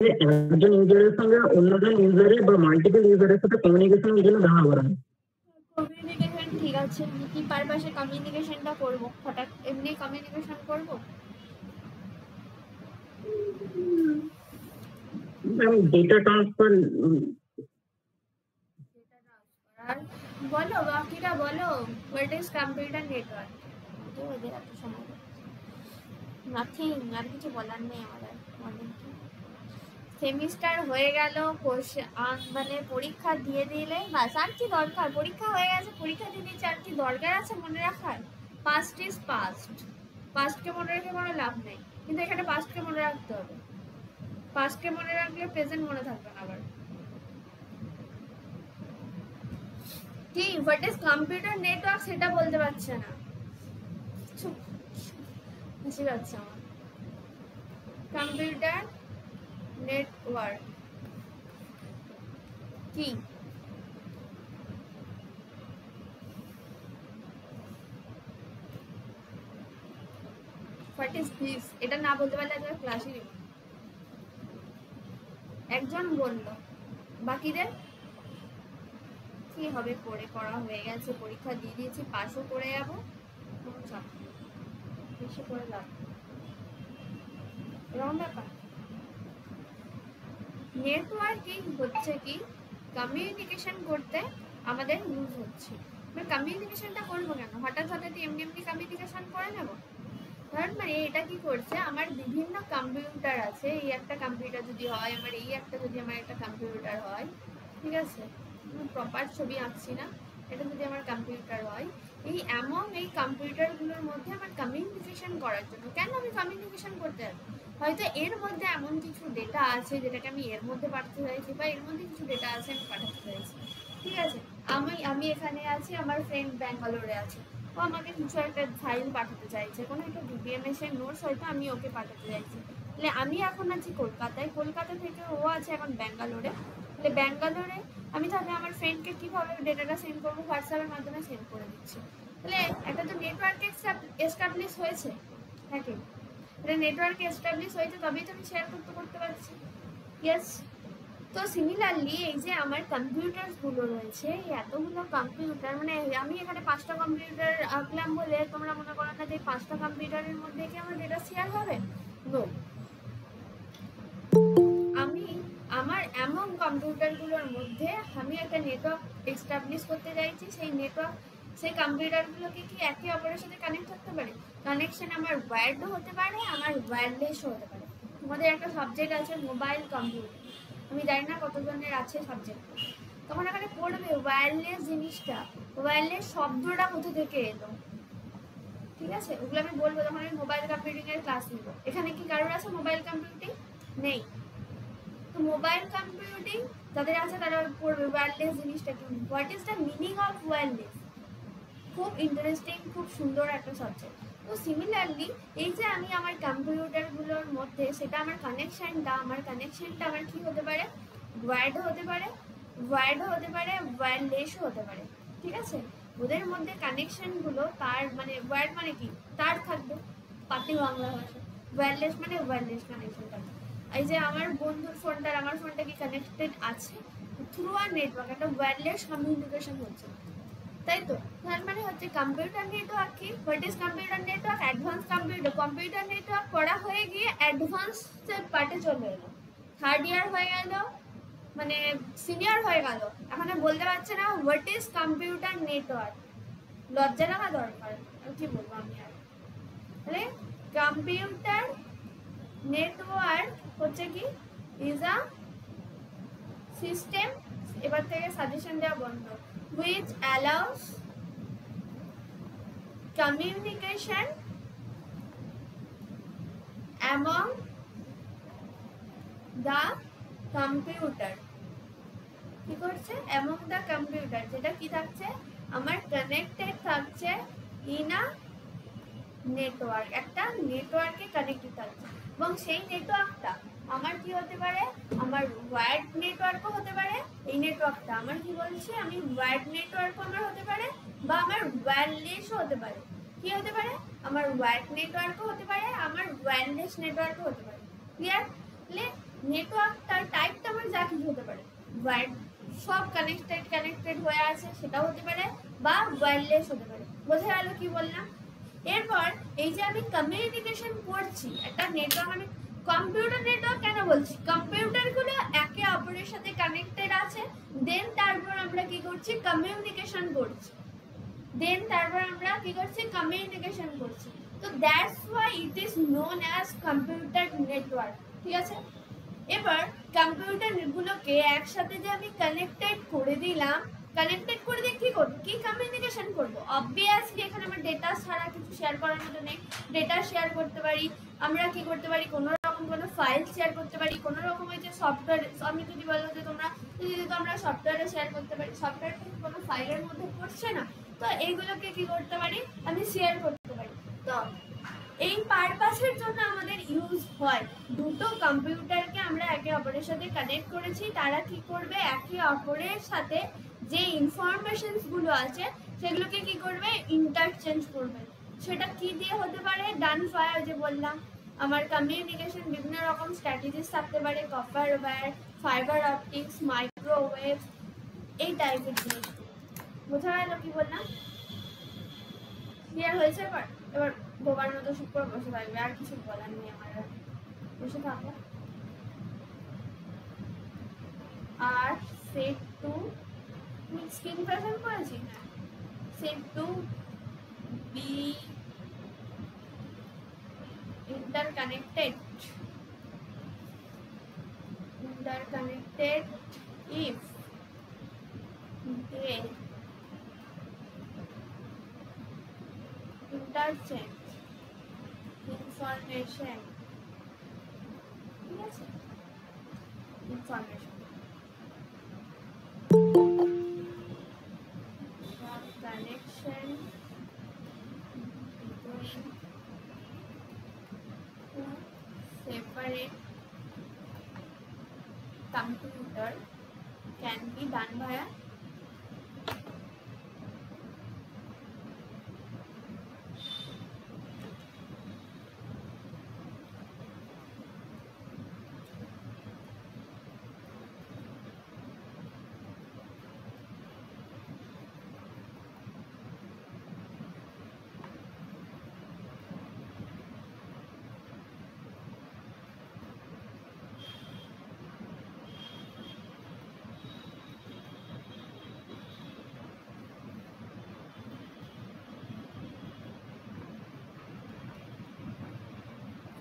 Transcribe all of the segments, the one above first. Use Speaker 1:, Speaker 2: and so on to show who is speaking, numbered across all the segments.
Speaker 1: যে একজন ইউজারের সঙ্গে অন্যজন ইউজারের বা মাল্টিপল ইউজারের সাথে কমিউনিকেশনের জন্য ব্যবহার করা হয়।
Speaker 2: কমিউনিকেশন ঠিক আছে, কি পারপাসে কমিউনিকেশনটা করব? হঠাৎ এমনি কমিউনিকেশন করব?
Speaker 1: Data transfer.
Speaker 2: আর বলো বাকিটা বলো, হোয়াট ইজ কম্পিউটার নেটওয়ার্ক? তো ওদের এত সময় নাথিং, আর কিছু বলার নেই আমাদের। সেমিস্টার হয়ে গেল, মানে পরীক্ষা দিয়ে দিলে বাস, আর কি দরকার? পরীক্ষা হয়ে গেছে, পরীক্ষা দিয়ে দিচ্ছে, আর কি দরকার আছে মনে রাখার? পাস্ট ইজ পাস্ট, পাস্টকে মনে রেখে কোনো লাভ নেই, কিন্তু এখানে পাস্টকে মনে রাখতে হবে। পাস্টকে মনে রাখলে প্রেজেন্ট মনে থাকবে না আবার। কি হোয়াট ইজ কম্পিউটার নেটওয়ার্ক সেটা বলতে পারছে না, বুঝতে পারছে আমার। কম্পিউটার নেটওয়ার্ক কি? What is this? এটা না বলতে পারলে আজকে ক্লাসই নেব। একজন বললো, বাকিদের কি হবে? পড়া হয়ে গেছে, পরীক্ষা দিয়ে দিয়েছি, পাশও করে যাবো, কোনো চাপ নেই, বেশি করে লাভ এরকম ব্যাপার। নেটওয়ার্কিং হচ্ছে কি, কমিউনিকেশন করতে আমাদের ইউজ হচ্ছে। কমিউনিকেশনটা করবো কেন? হঠাৎ এমনি এমনি কমিউনিকেশন করে নেবো? ধর মানে এটা কি করছে, আমার বিভিন্ন কম্পিউটার আছে, এই একটা কম্পিউটার যদি হয় আমার, এই একটা যদি আমার একটা কম্পিউটার হয়, ঠিক আছে, প্রপার ছবি আঁকছি না, এটা যদি আমার কম্পিউটার হয়, এই কম্পিউটারগুলোর মধ্যে আমার কমিউনিকেশন করার জন্য, কেন আমি কমিউনিকেশন করতে যাবো? হয়তো এর মধ্যে এমন কিছু ডেটা আছে যেটাকে আমি এর মধ্যে পাঠাতে চাইছি, বা এর মধ্যে কিছু ডেটা আছে আমি পাঠাতে চাইছি, ঠিক আছে। আমি এখানে আছি, আমার ফ্রেন্ড ব্যাঙ্গালোরে আছে, ও আমাকে কিছু একটা ফাইল পাঠাতে চাইছে, কোনো একটা ডিবিএমএস এর নোটস হয়তো আমি ওকে পাঠাতে চাইছি। তাহলে আমি এখন আছি কলকাতায়, কলকাতা থেকে ও আছে এখন ব্যাঙ্গালোরে, তাহলে ব্যাঙ্গালোরে আমি তাহলে আমার ফ্রেন্ডকে কীভাবে ডেটাটা সেন্ড করবো? হোয়াটসঅ্যাপের মাধ্যমে সেন্ড করে দিচ্ছি। তাহলে একটা তো নেটওয়ার্ক এস্টাবলিশ হয়েছে, হ্যাঁ কি? এটা নেটওয়ার্ক এস্টাবলিশ হয়েছে, তবেই তো আমি শেয়ার করতে পারছি। ইয়েস। তো সিমিলারলি এই যে আমার কম্পিউটারগুলো রয়েছে, এই এতগুলো কম্পিউটার, মানে আমি এখানে 5টা কম্পিউটার আঁকলাম বলে তোমরা মনে করো না যে 5টা কম্পিউটারের মধ্যে কি আমার ডেটা শেয়ার হবে? নো। আমি আমার এমন কম্পিউটারগুলোর মধ্যে আমি একটা নেটওয়ার্ক এস্টাবলিশ করতে চাইছি, সেই কম্পিউটারগুলোকে কি একে অপরের সাথে কানেক্ট করতে পারে? কানেকশন আমার ওয়্যারডও হতে পারে, আমার ওয়্যারলেসও হতে পারে। তোমাদের একটা সাবজেক্ট আছে মোবাইল কম্পিউটার, আমি জানি না কতজনের আছে সাবজেক্ট, তখন এখানে পড়বে ওয়্যারলেস জিনিসটা, ওয়্যারলেস শব্দটা কোথা থেকে এলো, ঠিক আছে, ওগুলো আমি বলবো যখন আমি মোবাইল কম্পিউটিং এর ক্লাস নিব। এখানে কি কারোর আছে মোবাইল কম্পিউটিং? নেই। তো মোবাইল কম্পিউটিং যাদের আছে তারা পড়বে ওয়্যারলেস জিনিসটা কি, what is the meaning of wireless. খুব ইন্টারেস্টিং, খুব সুন্দর একটা সাবজেক্ট। তো সিমিলারলি এই যে আমি আমার কম্পিউটারগুলোর মধ্যে, সেটা আমার কানেকশানটা আমার কি হতে পারে? ওয়্যারডও হতে পারে, ওয়্যারলেসও হতে পারে, ঠিক আছে। ওদের মধ্যে কানেকশানগুলো তার মানে ওয়্যার মানে কি, তার থাকবে, পাতি বাংলা ভাষা। ওয়্যারলেস মানে ওয়্যারলেস কানেকশন থাকবে। এই যে আমার বন্ধুর ফোনটা আর আমার ফোনটা কি কানেক্টেড আছে থ্রু আর নেটওয়ার্ক, একটা ওয়্যারলেস কমিউনিকেশন হচ্ছে, তাই তো। তার মানে হচ্ছে কম্পিউটার নেটওয়ার্ক কি, what is computer network? Advance computer network পড়া হয়ে গিয়ে অ্যাডভান্স পার্টে চলে এলো, থার্ড ইয়ার হয়ে গেল, মানে সিনিয়র হয়ে গেল, এখন বলতে পারছে না হোয়াট ইজ কম্পিউটার নেটওয়ার্ক। লজ্জা লাগা দরকার, কি বলবো আমি আর। তাহলে কম্পিউটার নেটওয়ার্ক হচ্ছে কি, ইজ আ সিস্টেম, এবার থেকে সাজেশন দেওয়া বন্ধ, which allows communication among the computer। কি করছে? among the computer, যেটা কি থাকছে আমার কানেক্টেড থাকছে ইন আ নেটওয়ার্ক, একটা নেটওয়ার্কে কানেক্টেড থাকছে, এবং সেই নেটওয়ার্কটা আমার কি হতে পারে? আমার ওয়্যার্ড নেটওয়ার্কও হতে পারে। এই নেটওয়ার্কটা আমার কি বলছি আমি, ওয়্যার্ড নেটওয়ার্কও আমার হতে পারে, বা আমার ওয়্যারলেসও হতে পারে। কি হতে পারে? আমার ওয়্যার্ড নেটওয়ার্কও হতে পারে, আমার ওয়্যারলেস নেটওয়ার্কও হতে পারে। ক্লিয়ার? তাহলে নেটওয়ার্কটার টাইপটা আমার যা কিছু হতে পারে, ওয়্যার্ড সব কানেক্টেড হয়ে আছে সেটাও হতে পারে, বা ওয়্যারলেস হতে পারে। বোঝা গেল কি বললাম? এরপর এই যে আমি কমিউনিকেশন করছি একটা নেটওয়ার্ক, আমি কম্পিউটার নেটওয়ার্ক কেন বলছি, কম্পিউটারগুলো একে অপরের সাথে কানেক্টেড আছে, দেন তারপর আমরা কি করছি, কমিউনিকেশন করছি, তো that's why it is known as computer network. ঠিক আছে, এবার কম্পিউটার গুলোকে একসাথে যে আমি কানেক্টেড করে দিলাম, কানেক্টেড করে দিয়ে কি করবো, কি কমিউনিকেশন করবো, অবভিয়াসলি এখানে আমার ডেটা ছাড়া কিছু শেয়ার করার মতো নেই। ডেটা শেয়ার করতে পারি, আমরা কি করতে পারি, কোনো রকম কোনো ফাইল শেয়ার করতে পারি, কোনো রকম যে সফটওয়্যার, আমি যদি বলো যে তোমরা আমরা সফটওয়্যারে শেয়ার করতে পারি, সফটওয়্যার কোনো ফাইলের মধ্যে পড়ছে না, তো এইগুলোকে কি করতে পারি, আমি শেয়ার করতে পারি। তো এই পারপাসের জন্য আমাদের ইউজ হয়, দুটো কম্পিউটারকে আমরা একে অপরের সাথে কানেক্ট করেছি, তারা কি করবে, একে অপরের সাথে যে ইনফরমেশনস গুলো আছে সেগুলোকে কি করবে, ইন্টারচেঞ্জ করবে। সেটা কি দিয়ে হতে পারে, ডান ফায়ার, যে বললাম আমার কমিউনিকেশন বিভিন্ন রকম স্ট্র্যাটেজিস থাকতে পারে, copper wire, fibre optics, microwave, এই টাইপের জিনিস। বোঝা গেল কি বললাম? ক্লিয়ার হয়েছে? এবার বোবার মতো চুপ করে বসে থাকবে, আর কিছু বলার নেই আমার, বসে থাকো। আর সেট টু স্ক্রিন প্রেজেন্ট করেছি, হ্যাঁ, set to be interconnected if they interchange information, ঠিক আছে, information connection between two separate computer can be done via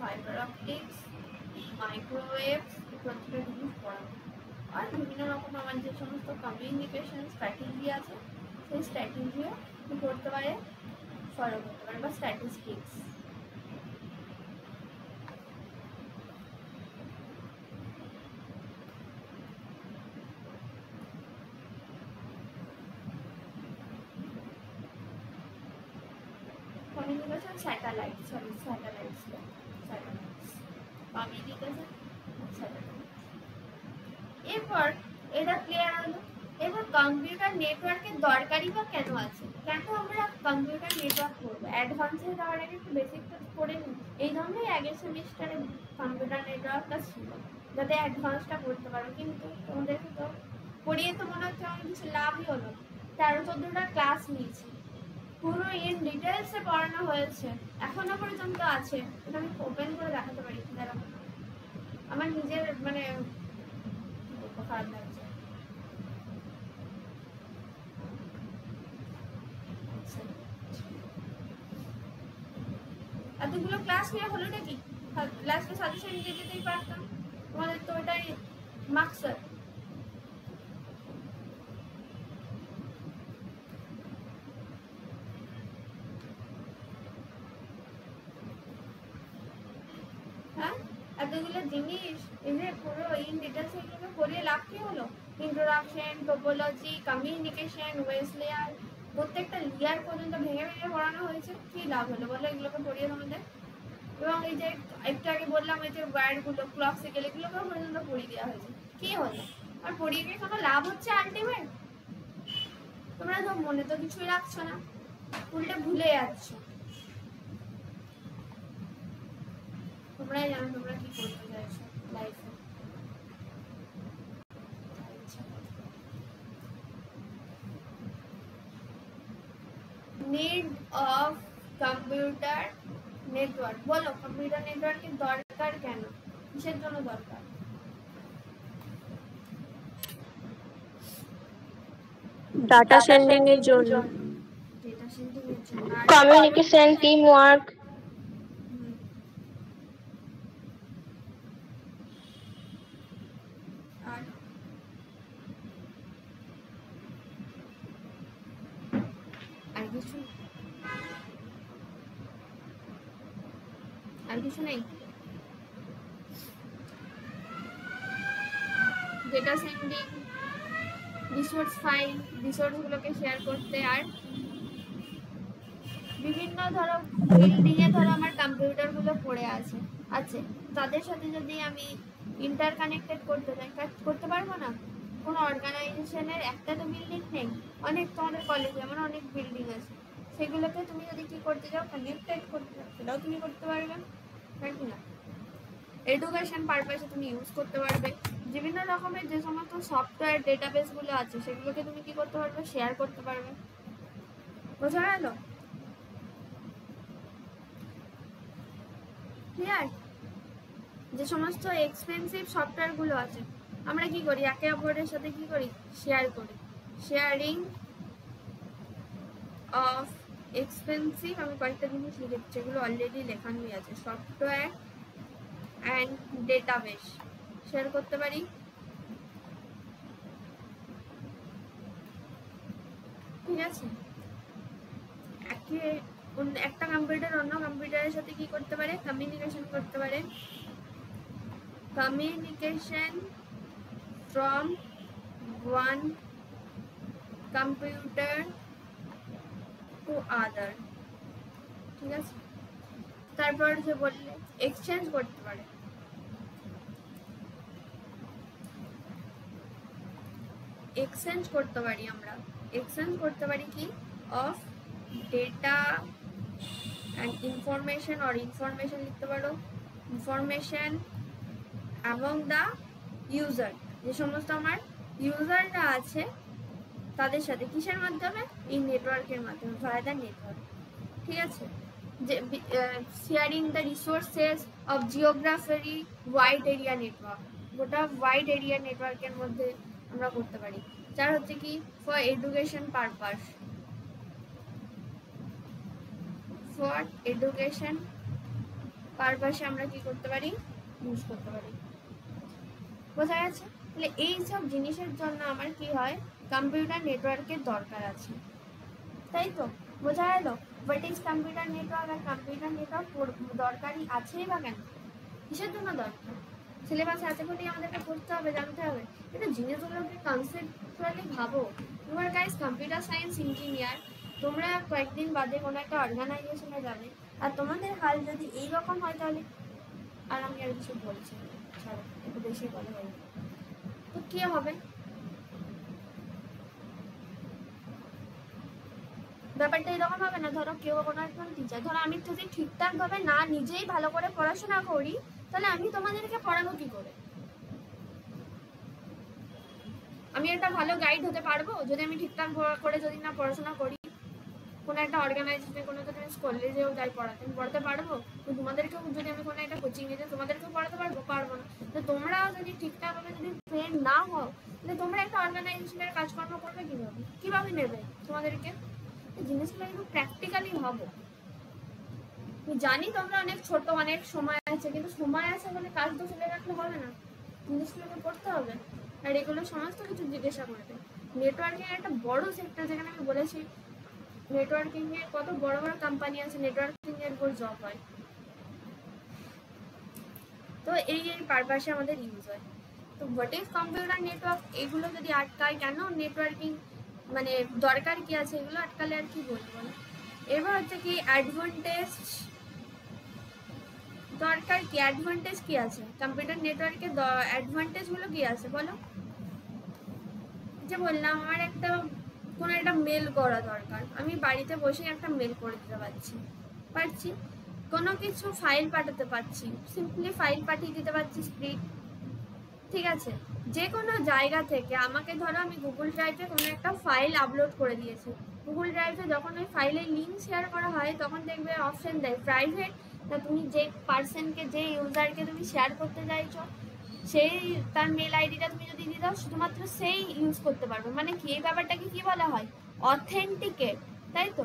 Speaker 2: fibre optics, microwaves, প্রত্যেকটা জিনিস পড়াবো। আর বিভিন্ন রকম আমার যে সমস্ত কমিউনিকেশন স্ট্র্যাটেজি আছে সেই স্ট্র্যাটেজিও কি করতে পারে, ফলো করতে পারে, বা statistics. Communication satellites, communication satellite. এরপর এটা ক্লিয়ার হলো। এবার কম্পিউটার নেটওয়ার্কের দরকারই বা কেন আছে, কেন আমরা কম্পিউটার নেটওয়ার্ক করবো, অ্যাডভান্সে যাওয়ার আগে একটু বেসিকটা করে নিই। এই জন্যই আগের সেমিস্টারে কম্পিউটার নেটওয়ার্কটা ছিল, যাতে অ্যাডভান্সটা করতে পারো। কিন্তু তোমাদেরকে তো পড়িয়ে তো মনে হচ্ছে আমার কিছু লাভই হলো। 13-14টা ক্লাস নিয়েছি, পুরো ইন ডিটেলসে পড়ানো হয়েছে, এখনো পর্যন্ত আছে। এটা আমি ওপেন করে দেখাতে পারি, আমার নিজের মানে খারাপ লাগছে। এতগুলো ক্লাস নিয়ে হলো নাকি, ক্লাসে সাজেশন দিয়ে যেতেই পারতাম, তোমাদের তো ওটাই মাকসাদ। হ্যাঁ, এতগুলো জিনিস এই যে পুরো ইন ডিটেলস এগুলো পড়িয়ে লাভ কি হলো, ইন্ট্রোডাকশন, টোপোলজি, কমিউনিকেশন, ওয়েস লেয়ার, প্রত্যেকটা লেয়ার পর্যন্ত ভেঙে ভেঙে পড়ানো হয়েছে। কি লাভ হলো বলো এগুলোকে পড়িয়ে তোমাদের? এবং এই যে একটু আগে বললাম এই যে ওয়্যারগুলো, ক্লক সাইকেল, এগুলোকেও পর্যন্ত পড়িয়ে দেওয়া হয়েছে। কি হলো আর পড়িয়ে গিয়ে কোনো লাভ হচ্ছে আলটিমেট? তোমরা তো মনে তো কিছুই রাখছো না, উল্টে ভুলে যাচ্ছ। তোমরাই জানো তোমরা কি করতে চাইছো লাইফে। Need of computer network. বলো কম্পিউটার নেটওয়ার্কের দরকার কেন, কিসের জন্য দরকার?
Speaker 3: ডাটা সেন্ডিং এর জন্য,
Speaker 2: ডেটা সেন্ডিং এর জন্য,
Speaker 3: কমিউনিকেশন, টিম ওয়ার্ক,
Speaker 2: আর আর কিছু, আর কিছু নেই? ডেটা সেন্ডিং, রিসোর্স ফাইল, রিসোর্সগুলোকে শেয়ার করতে, আর বিভিন্ন ধরো বিল্ডিংয়ে ধরো আমার কম্পিউটারগুলো পড়ে আছে, তাদের সাথে যদি আমি ইন্টারকানেক্টেড করতে চাই, করতে পারবো না? কোনো অর্গানাইজেশনের একটা তো বিল্ডিং নেই, অনেক, তোমাদের কলেজে যেমন অনেক বিল্ডিং আছে, সেগুলোকে তুমি যদি কি করতে চাও, কানেক্টেড করতে চাও, সেটাও তুমি করতে পারবে, তাই কি না? এডুকেশন পারপাসে তুমি ইউজ করতে পারবে। বিভিন্ন রকমের যে সমস্ত সফটওয়্যার ডেটাবেসগুলো আছে সেগুলোকে তুমি কি করতে পারবে, শেয়ার করতে পারবে। বোঝা গেল? ক্লিয়ার? যে সমস্ত এক্সপেন্সিভ সফটওয়্যারগুলো আছে আমরা কি করি, একে অপরের সাথে কি করি, শেয়ার করি। শেয়ারিং অফ এক্সপেন্সিভ, আমি কয়েকটা জিনিস লিখেছি যেগুলো অলরেডি লেখানোই আছে, সফটওয়্যার অ্যান্ড ডেটাবেস শেয়ার করতে পারি। ঠিক আছে, একটা কম্পিউটার অন্য কম্পিউটারের সাথে কি করতে পারে, কমিউনিকেশন করতে পারে। Communication from one computer to other. ঠিক আছে, তারপর যে বললে এক্সচেঞ্জ করতে পারে। এক্সচেঞ্জ করতে পারি আমরা, এক্সচেঞ্জ করতে পারি কি, অফ ডেটা অ্যান্ড ইনফরমেশন, আর ইনফরমেশন লিখতে পারো, ইনফরমেশন অ্যামং দ্য ইউজার, যে সমস্ত আমার ইউজাররা আছে তাদের সাথে, কিসের মাধ্যমে, এই নেটওয়ার্কের মাধ্যমে, ভায়া দ্য নেটওয়ার্ক। ঠিক আছে, যে sharing the resources of geography wide area network, গোটা ওয়াইড এরিয়া নেটওয়ার্কের মধ্যে আমরা করতে পারি। যার হচ্ছে কি, for education purpose, for education পারপাসে আমরা কি করতে পারি, ইউজ করতে পারি। বোঝা গেছে? তাহলে এই সব জিনিসের জন্য আমার কি হয়, কম্পিউটার নেটওয়ার্কের দরকার আছে, তাই তো? বোঝা গেল হোয়াট ইজ কম্পিউটার নেটওয়ার্ক? আর কম্পিউটার নেটওয়ার্ক দরকারই আছেই বা কেন, কিসের জন্য দরকার? সিলেবাসে আছে বলেই আমাদেরকে পড়তে হবে, জানতে হবে, কিন্তু জিনিসগুলোকে কনসেপ্টুয়ালি ভাবো। তোমার গাইস কম্পিউটার সায়েন্স ইঞ্জিনিয়ার, তোমরা কয়েকদিন বাদে কোনো একটা অর্গানাইজেশনে যাবে, আর তোমাদের হাল যদি এইরকম হয় তাহলে, আর আমি আর কিছু বলছি না, ছাড়ো, একটু বেশি কথা হয়ে, তো কি হবে? ব্যাপারটা এরকম হবে না, ধরো কেউ কোনো একজন টিচার, ধরো আমি যদি ঠিকঠাক ভাবে না নিজেই ভালো করে পড়াশোনা করি, তাহলে আমি তোমাদেরকে পড়াবো কি করে? আমি একটা ভালো গাইড হতে পারবো যদি আমি ঠিকঠাক করে যদি না পড়াশোনা করি? কোনো একটা অর্গানাইজেশনে, কোনো একটা কলেজেও যাই পড়াতে, আমি পড়াতে পারবো? তো তোমাদেরকেও যদি আমি কোনো একটা কোচিং এ যাই, তোমাদেরকেও পড়াতে পারবো? পারবো না। তো তোমরাও যদি ঠিকঠাকভাবে যদি ট্রেন না হও, তাহলে তোমরা একটা অর্গানাইজেশনের কাজকর্ম করবে কিভাবে, কিভাবে নেবে তোমাদেরকে? জিনিসগুলো একটু প্র্যাকটিক্যালি ভাবো। জানি তোমরা অনেক ছোট, অনেক সময় আছে, কিন্তু সময় আছে বলে কাজ তো ফেলে রাখলে হবে না, জিনিসগুলোকে পড়তে হবে, আর এগুলো সমস্ত কিছু জিজ্ঞাসা করবে। নেটওয়ার্কিং একটা বড় সেক্টর, যেখানে আমি বলেছি নেটওয়ার্কিং এর কত বড় বড় কোম্পানি আছে, নেটওয়ার্কিং এর উপর জব হয়। তো এই পারপাসে আমাদের ইউজ হয়। তো হোয়াট ইজ কম্পিউটার নেটওয়ার্ক, এগুলো যদি আটকায় কেন, নেটওয়ার্কিং মানে দরকার কি আছে, এগুলো আটকালে আর কি বলবো। এবার হচ্ছে কি অ্যাডভান্টেজ, দরকার কি, অ্যাডভান্টেজ কি আছে কম্পিউটার নেটওয়ার্কের, অ্যাডভান্টেজগুলো কি আছে বলো? যে বললাম আমার একটা কোনো একটা মেল করা দরকার, আমি বাড়িতে বসে একটা মেল করে দিতে পারছি, কোনো কিছু ফাইল পাঠাতে পারছি, সিম্পলি ফাইল পাঠিয়ে দিতে পারছি স্প্রিড। ঠিক আছে, যে কোনো জায়গা থেকে আমাকে, ধরো আমি গুগল ড্রাইভে কোনো একটা ফাইল আপলোড করে দিয়েছি, গুগল ড্রাইভে যখন ওই ফাইলের লিঙ্ক শেয়ার করা হয় তখন দেখবে অপশন দেয় প্রাইভেট, তা তুমি যে পার্সনকে, যে ইউজারকে তুমি শেয়ার করতে চাইছো সেই তার মেল আইডিটা তুমি যদি দিয়ে দাও শুধুমাত্র সেই ইউজ করতে পারবে। মানে কি এই ব্যাপারটাকে কি বলা হয়, অথেন্টিকেট, তাই তো?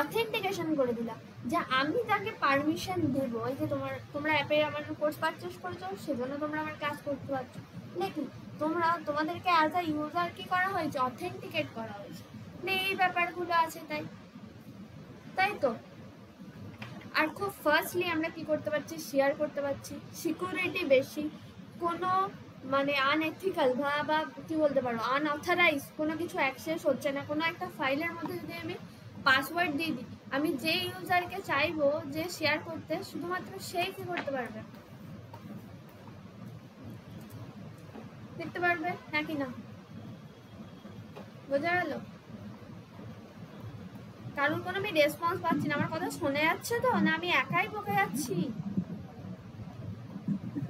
Speaker 2: অথেন্টিকেশন করে দিলাম যে আমি তাকে পারমিশন দেবো, এই যে তোমরা অ্যাপে আমার কোর্স পারচেস করেছো সেজন্য তোমরা আমার কাজ করতে পারছো, লেকিন তোমাদেরকে অ্যাজ আ ইউজার কি করা হয়েছে, অথেন্টিকেট করা হয়েছে। এই ব্যাপারগুলো আছে, তাই তো। আর খুব ফার্স্টলি আমরা কি করতে পারছি, শেয়ার করতে পারছি, সিকিউরিটি বেশি, কোনো মানে আনএথিক্যাল বা কি বলতে পারো আনঅথরাইজ কোনো কিছু অ্যাক্সেস হচ্ছে না। কোনো একটা ফাইলের মধ্যে যদি আমি পাসওয়ার্ড দিয়ে দিই, আমি যে ইউজারকে চাইবো যে শেয়ার করতে শুধুমাত্র সেই কি করতে পারবে, দেখতে পারবে, নাকি না? বোঝা গেল? কারণ কোনো আমি রেসপন্স পাচ্ছি না, আমার কথা শোনা যাচ্ছে তো, না আমি একাই বকে যাচ্ছি?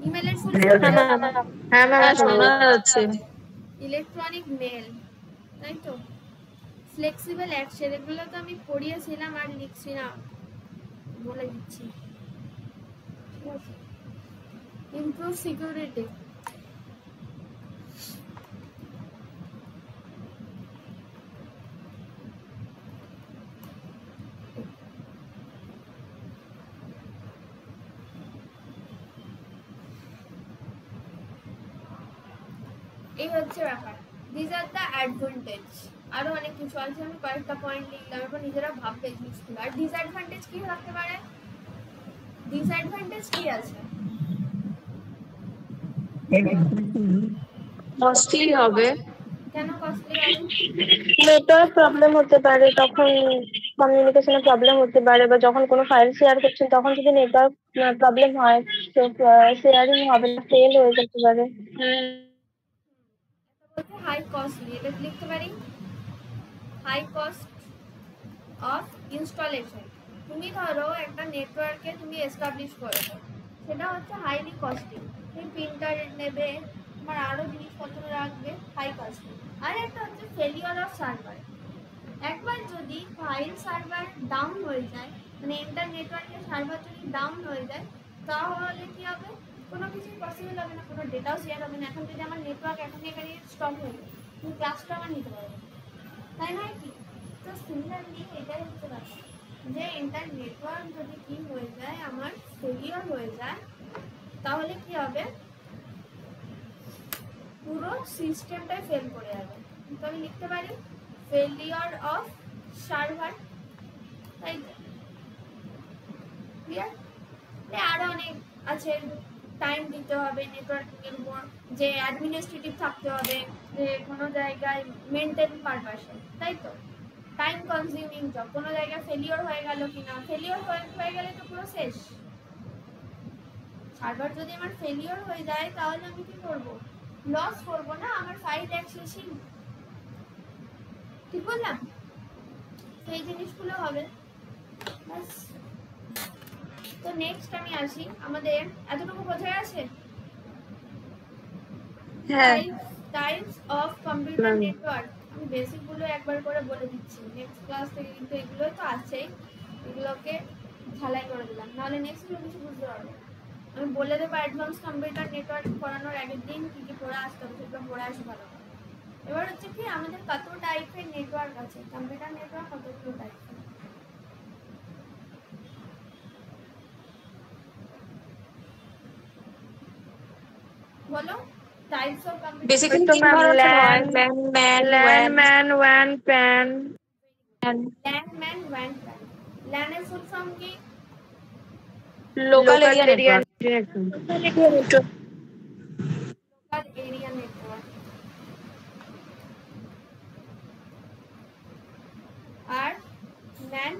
Speaker 2: ইমেলের ফুল
Speaker 3: হ্যাঁ শোনা যাচ্ছে।
Speaker 2: ইলেকট্রনিক মেল, তাই তো। ফ্লেক্সিবল অ্যাকশন, এগুলো তো আমি পড়িয়েছিলাম আর লিখছি না, বলে দিচ্ছি, ঠিক আছে। ইমপ্রুভ সিকিউরিটি, এই হচ্ছে ব্যাপার। This are the advantage. আরো অনেক কিছু আছে, আমি কয়েকটা পয়েন্ট লিখলাম, এরপর নিজেরা ভাববে জিনিসগুলো। আর ডিসঅ্যাডভান্টেজ কি থাকতে পারে, ডিসঅ্যাডভান্টেজ কি আছে?
Speaker 3: কস্টলি হবে,
Speaker 2: কেন কস্টলি হবে?
Speaker 3: নেটওয়ার্ক প্রবলেম হতে পারে, তখন কমিউনিকেশনে প্রবলেম হতে পারে, বা যখন কোনো ফাইল শেয়ার করছেন তখন যদি নেটওয়ার্ক প্রবলেম হয় তো শেয়ারিং হবে না, ফেল হয়ে যেতে পারে।
Speaker 2: বলতে হাই কস্টলি, এটা লিখতে পারি হাই কস্ট অফ ইনস্টলেশন। তুমি ধরো একটা নেটওয়ার্কে তুমি এস্টাবলিশ করেছো, সেটা হচ্ছে হাইলি কস্টলি। তুমি প্রিন্টার নেবে, তোমার আরও জিনিসপত্র রাখবে, হাই কস্টলি। আর একটা হচ্ছে ফেলিওর অফ সার্ভার। একবার যদি ফাইল সার্ভার ডাউন হয়ে যায়, মানে ইন্টার নেটওয়ার্কের সার্ভার যদি ডাউন হয়ে যায়, তাহলে কি হবে, কোনো কিছুই পসিবল হবে না, কোনো ডেটাও শেয়ার হবে না। এখন যদি আমার নেটওয়ার্ক এখানে স্টপ হয়ে যায়, তুমি ক্লাসটা আমার নিতে পারবে, তাই নয় কি? তো সিমিলারলি এটাই হচ্ছে ব্যাপার, যে ইন্টার নেটওয়ার্ক যদি কি হয়ে যায়, আমার ফেলিওর হয়ে যায়, তাহলে কি হবে, পুরো সিস্টেমটাই ফেল করে যাবে। তো আমি লিখতে পারি ফেলিওর অফ সার্ভার, তাই তো? ক্লিয়ার? আরো অনেক আছে, টাইম দিতে হবে নেটওয়ার্কিংয়ের উপর, যে অ্যাডমিনিস্ট্রেটিভ থাকতে হবে, যে কোনো জায়গায় মেনটেন পারপাসে, তাই তো। টাইম কনজিউমিং জব, কোনো জায়গায় ফেলিওর হয়ে গেল কিনা, ফেলিওর হয়ে গেলে তো পুরো শেষ। সার্ভার যদি আমার ফেলিওর হয়ে যায় তাহলে আমি কি করব, লস করব না, আমার ফাইল অ্যাক্সেসিং, ঠিক বললাম? সেই জিনিসগুলো হবে। তো নেক্সট আমি আসি, আমাদের এতটুকু বোঝা গেছে? টাইপস অফ কম্পিউটার নেটওয়ার্ক, আমি বেসিকগুলো একবার করে বলে দিচ্ছি, নেক্সট ক্লাস থেকে কিন্তু এগুলো তো আছেই, এগুলোকে ঝালাই করে দিলাম, নাহলে নেক্সট কিছু বুঝতে পারবো। আমি বলে দেবো অ্যাডভান্স কম্পিউটার নেটওয়ার্ক পড়ানোর আগের দিন কী কী পড়ে আসতে হবে, সেগুলো পড়ে আসে ভালো। এবার হচ্ছে কি, আমাদের কত টাইপের নেটওয়ার্ক আছে, কম্পিউটার নেটওয়ার্ক কতগুলো টাইপ, বলো? টাইপস অফ কম্পিউটার
Speaker 3: বেসিক্যালি তিন ধরনের হয়, ল্যান, ওয়ান, প্যান।
Speaker 2: ল্যানের ফুল ফর্ম কি?
Speaker 3: Local area network.
Speaker 2: Local area network. আর MAN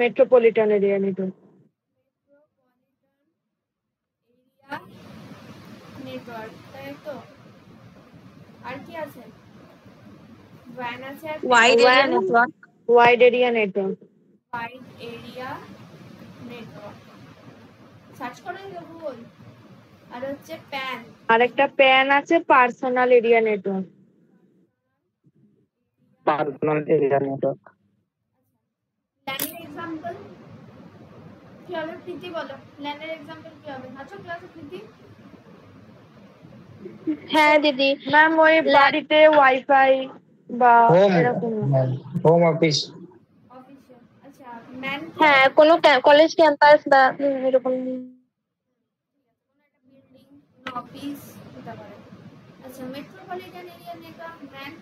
Speaker 3: metropolitan area network.
Speaker 2: Network, তাই তো। আর কি আছে? ওয়ান আছে,
Speaker 3: wide area network. Wide area network.
Speaker 2: Wide area network, search করে গুগল। আর হচ্ছে প্যান,
Speaker 3: আর একটা প্যান আছে, personal area network.
Speaker 1: Personal area network.
Speaker 2: ল্যানের এক্সাম্পল কি হবে? প্রীতি বলো, ল্যানের এক্সাম্পল কি হবে? আচ্ছা ক্লাসে প্রীতি।
Speaker 3: হ্যাঁ দিদি,
Speaker 4: ম্যাম ওই বাড়িতে ওয়াইফাই বা এরকম।
Speaker 1: Home office.
Speaker 2: অফিসে। আচ্ছা ম্যান
Speaker 3: হ্যাঁ কোনো কলেজ ক্যাম্পাস বা এরকম।
Speaker 2: বিল্ডিং, অফিস হতে পারে। আচ্ছা metropolitan area network man.